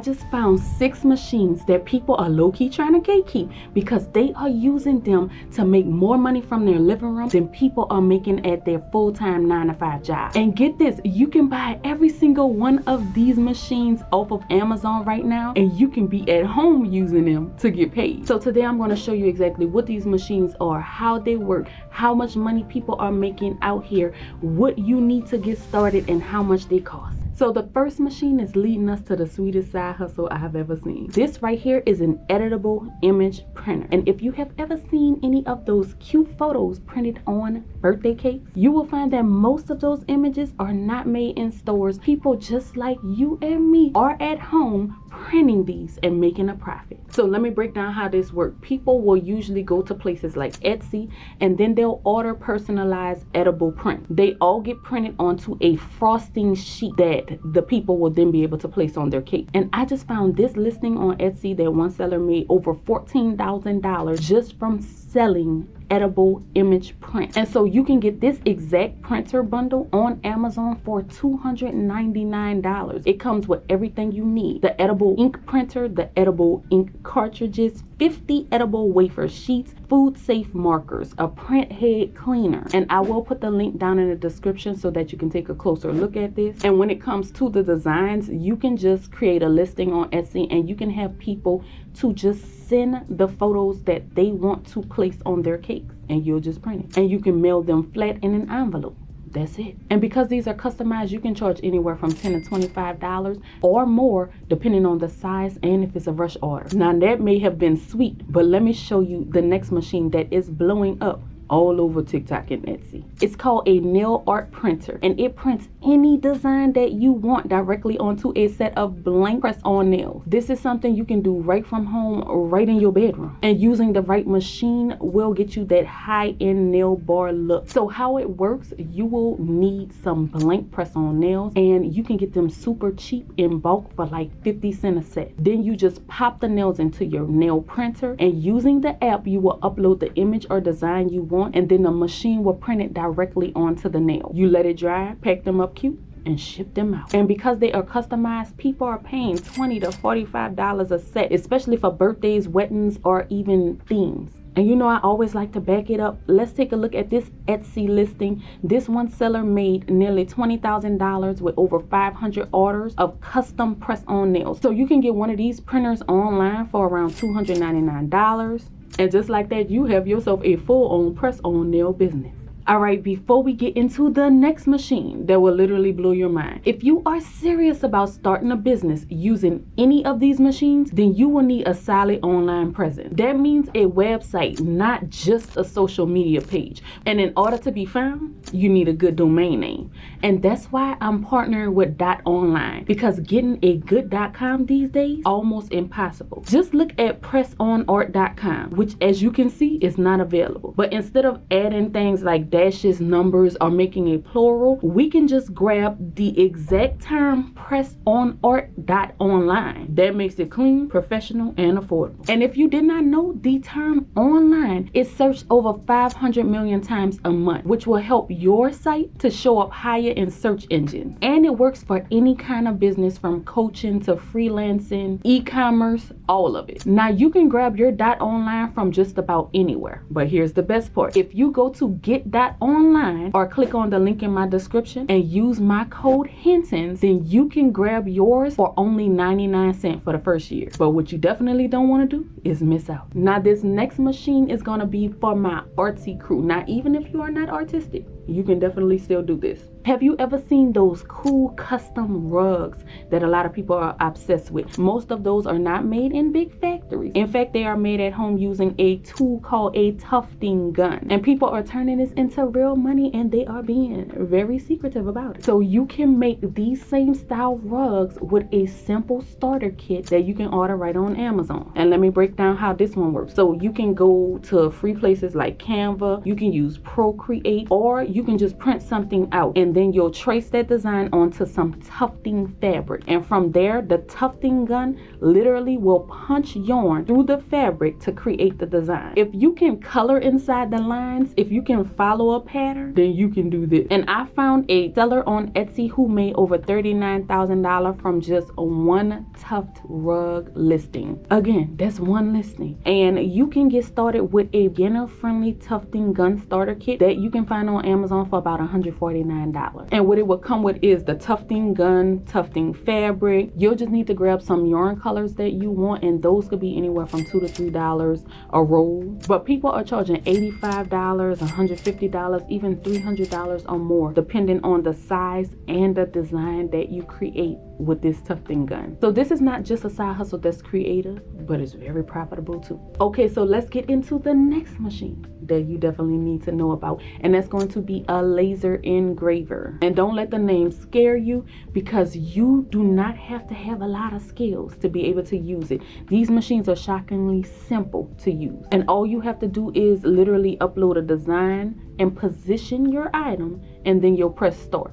just found 6 machines that people are low-key trying to gatekeep because they are using them to make more money from their living room than people are making at their full-time 9-to-5 job. And get this, you can buy every single one of these machines off of Amazon right now, and you can be at home using them to get paid. So today I'm going to show you exactly what these machines are, how they work, how much money people are making out here, what you need to get started, and how much they cost. So the first machine is leading us to the sweetest side hustle I have ever seen. This right here is an editable image printer. And if you have ever seen any of those cute photos printed on birthday cakes, you will find that most of those images are not made in stores. People just like you and me are at home printing these and making a profit. So let me break down how this works. People will usually go to places like Etsy and then they'll order personalized edible print. They all get printed onto a frosting sheet that the people will then be able to place on their cake. And I just found this listing on Etsy that one seller made over $14,000 just from selling edible image print. And so you can get this exact printer bundle on Amazon for $299. It comes with everything you need: the edible ink printer, the edible ink cartridges, 50 edible wafer sheets, food safe markers, a print head cleaner, and I will put the link down in the description so that you can take a closer look at this. And when it comes to the designs, you can just create a listing on Etsy and you can have people to just send the photos that they want to place on their cakes, and you'll just print it and you can mail them flat in an envelope. That's it. And because these are customized, you can charge anywhere from $10 to $25 or more depending on the size and if it's a rush order. Now that may have been sweet, but let me show you the next machine that is blowing up all over TikTok and Etsy. It's called a nail art printer, and it prints any design that you want directly onto a set of blank press-on nails. This is something you can do right from home, right in your bedroom, and using the right machine will get you that high-end nail bar look. So how it works, you will need some blank press-on nails, and you can get them super cheap in bulk for like 50 cents a set. Then you just pop the nails into your nail printer, and using the app, you will upload the image or design you want, and then the machine will print it directly onto the nail. You let it dry, pack them up cute, and ship them out. And because they are customized, people are paying $20 to $45 a set, especially for birthdays, weddings, or even themes. And you know, I always like to back it up. Let's take a look at this Etsy listing. This one seller made nearly $20,000 with over 500 orders of custom press-on nails. So you can get one of these printers online for around $299. And just like that, you have yourself a full-on press-on nail business. Alright, before we get into the next machine that will literally blow your mind, if you are serious about starting a business using any of these machines, then you will need a solid online presence. That means a website, not just a social media page. And in order to be found, you need a good domain name. And that's why I'm partnering with .online, because getting a good .com these days, almost impossible. Just look at pressonart.com, which as you can see is not available. But instead of adding things like dashes, numbers, or making a plural, we can just grab the exact term pressonart.online. That makes it clean, professional, and affordable. And if you did not know, the term online is searched over 500 million times a month, which will help your site to show up higher in search engines. And it works for any kind of business, from coaching to freelancing, e-commerce, all of it. Now you can grab your .online from just about anywhere, but here's the best part. If you go to get.online or click on the link in my description and use my code Hinton, then you can grab yours for only 99 cents for the first year. But what you definitely don't want to do is miss out. Now this next machine is going to be for my artsy crew. Now even if you are not artistic, you can definitely still do this. Have you ever seen those cool custom rugs that a lot of people are obsessed with? Most of those are not made in big factories. In fact, they are made at home using a tool called a tufting gun. And people are turning this into real money, and they are being very secretive about it. So you can make these same style rugs with a simple starter kit that you can order right on Amazon. And let me break down how this one works. So you can go to free places like Canva, you can use Procreate, or you can just print something out and and then you'll trace that design onto some tufting fabric. And from there, the tufting gun literally will punch yarn through the fabric to create the design. If you can color inside the lines, if you can follow a pattern, then you can do this. And I found a seller on Etsy who made over $39,000 from just one tuft rug listing. Again, that's one listing. And you can get started with a beginner-friendly tufting gun starter kit that you can find on Amazon for about $149. And what it will come with is the tufting gun, tufting fabric. You'll just need to grab some yarn colors that you want, and those could be anywhere from $2 to $3 a roll. But people are charging $85, $150, even $300 or more, depending on the size and the design that you create with this tufting gun. So this is not just a side hustle that's creative, but it's very profitable too. Okay, so let's get into the next machine that you definitely need to know about, and that's going to be a laser engraver. And don't let the name scare you, because you do not have to have a lot of skills to be able to use it. These machines are shockingly simple to use, and all you have to do is literally upload a design and position your item, and then you'll press start.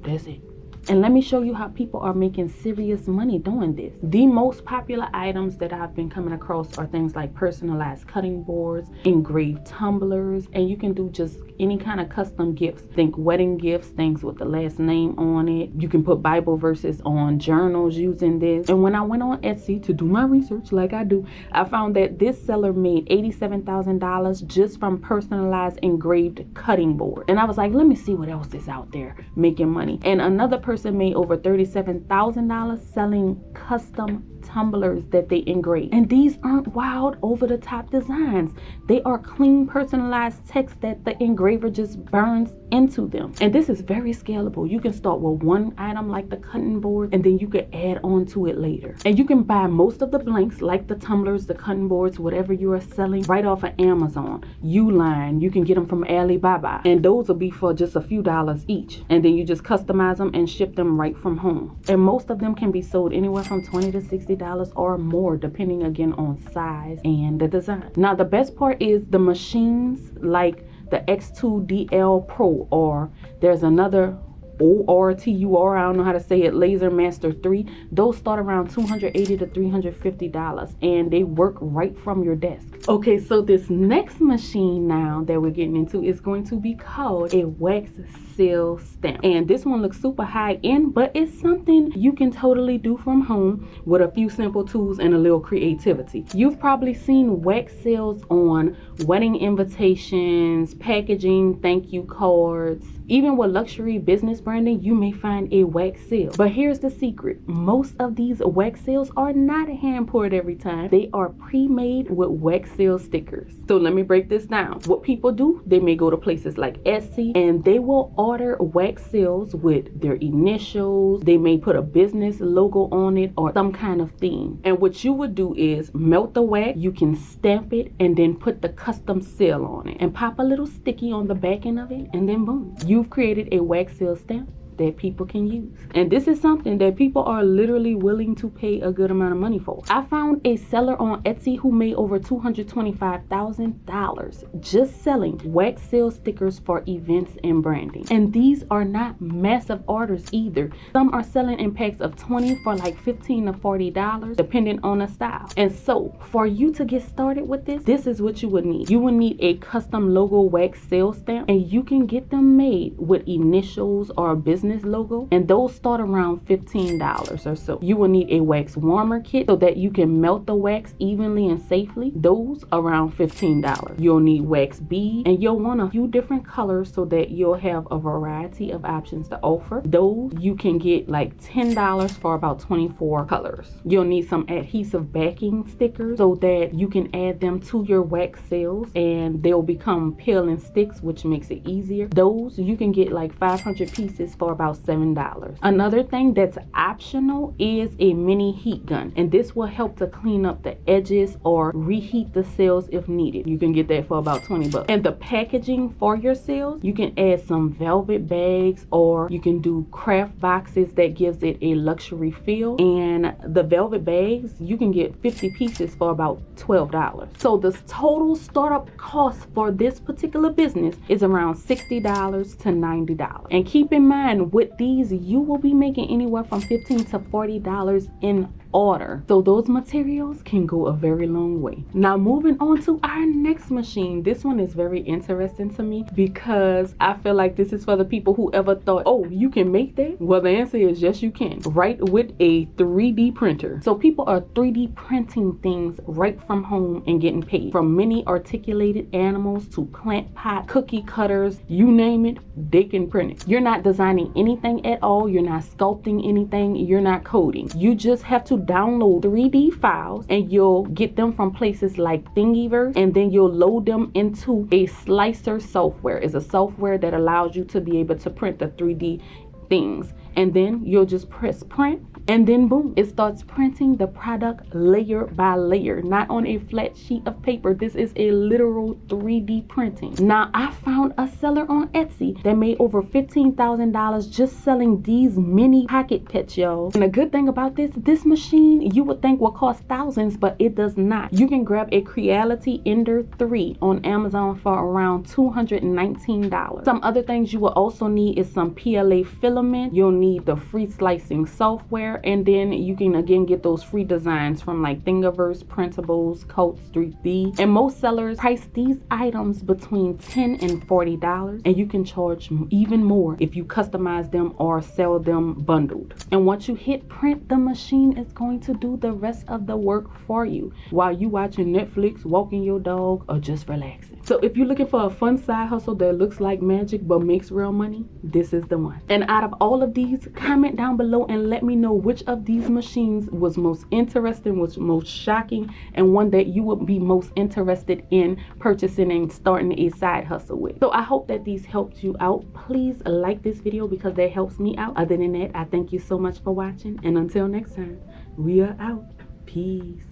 That's it. And let me show you how people are making serious money doing this. The most popular items that I've been coming across are things like personalized cutting boards, engraved tumblers, and you can do just any kind of custom gifts. Think wedding gifts, things with the last name on it. You can put Bible verses on journals using this. And when I went on Etsy to do my research like I do, I found that this seller made $87,000 just from personalized engraved cutting board. And I was like, let me see what else is out there making money. And another person made over $37,000 selling custom tumblers that they engrave. And these aren't wild over the top designs. They are clean personalized text that the engraver just burns into them. And this is very scalable. You can start with one item like the cutting board, and then you can add on to it later. And you can buy most of the blanks like the tumblers, the cutting boards, whatever you are selling, right off of Amazon, Uline. You can get them from Alibaba, and those will be for just a few dollars each. And then you just customize them and ship them right from home. And most of them can be sold anywhere from $20 to $60 or more, depending again on size and the design. Now the best part is the machines like the X2DL Pro, or there's another ORTUR, I don't know how to say it, Laser Master 3. Those start around $280 to $350, and they work right from your desk. Okay, so this next machine now that we're getting into is going to be called a wax seal stamp. And this one looks super high end, but it's something you can totally do from home with a few simple tools and a little creativity. You've probably seen wax seals on wedding invitations, packaging, thank you cards. Even with luxury business branding, you may find a wax seal. But here's the secret. Most of these wax seals are not hand poured every time. They are pre-made with wax seal stickers. So let me break this down. What people do, they may go to places like Etsy and they will order wax seals with their initials. They may put a business logo on it or some kind of theme. And what you would do is melt the wax, you can stamp it, and then put the custom seal on it and pop a little sticky on the back end of it, and then boom, you've created a wax seal stamp that people can use. And this is something that people are literally willing to pay a good amount of money for. I found a seller on Etsy who made over $225,000 just selling wax seal stickers for events and branding. And these are not massive orders either. Some are selling in packs of 20 for like $15 to $40 depending on the style. And so for you to get started with this is what you would need. You would need a custom logo wax seal stamp, and you can get them made with initials or a business logo, and those start around $15 or so. You will need a wax warmer kit so that you can melt the wax evenly and safely. Those around $15. You'll need wax bead, and you'll want a few different colors so that you'll have a variety of options to offer. Those you can get like $10 for about 24 colors. You'll need some adhesive backing stickers so that you can add them to your wax seals and they'll become peel and sticks, which makes it easier. Those you can get like 500 pieces for about $7. Another thing that's optional is a mini heat gun, and this will help to clean up the edges or reheat the sails if needed. You can get that for about 20 bucks. And the packaging for your sails, you can add some velvet bags, or you can do craft boxes that gives it a luxury feel. And the velvet bags, you can get 50 pieces for about $12. So the total startup cost for this particular business is around $60 to $90. And keep in mind, with these, you will be making anywhere from $15 to $40 in order. So those materials can go a very long way. Now moving on to our next machine. This one is very interesting to me because I feel like this is for the people who ever thought, oh, you can make that? Well, the answer is yes, you can. Right with a 3D printer. So people are 3D printing things right from home and getting paid. From mini articulated animals to plant pot, cookie cutters, you name it, they can print it. You're not designing anything at all. You're not sculpting anything. You're not coding. You just have to download 3D files, and you'll get them from places like Thingiverse, and then you'll load them into a slicer software. It's a software that allows you to be able to print the 3D things, and then you'll just press print, and then boom, it starts printing the product layer by layer, not on a flat sheet of paper. This is a literal 3D printing. Now I found a seller on Etsy that made over $15,000 just selling these mini pocket pets, y'all. And the good thing about this machine, you would think will cost thousands, but it does not. You can grab a Creality Ender 3 on Amazon for around $219. Some other things you will also need is some PLA filament. You'll need the free slicing software, and then you can again get those free designs from like Thingiverse, Printables, Coats 3D. And most sellers price these items between $10 and $40, and you can charge even more if you customize them or sell them bundled. And once you hit print, the machine is going to do the rest of the work for you while you watching Netflix, walking your dog, or just relaxing. So if you're looking for a fun side hustle that looks like magic but makes real money, this is the one. And out of all of these, comment down below and let me know which of these machines was most interesting, was most shocking, and one that you would be most interested in purchasing and starting a side hustle with. So I hope that these helped you out. Please like this video because that helps me out. Other than that, I thank you so much for watching, and until next time, we are out. Peace.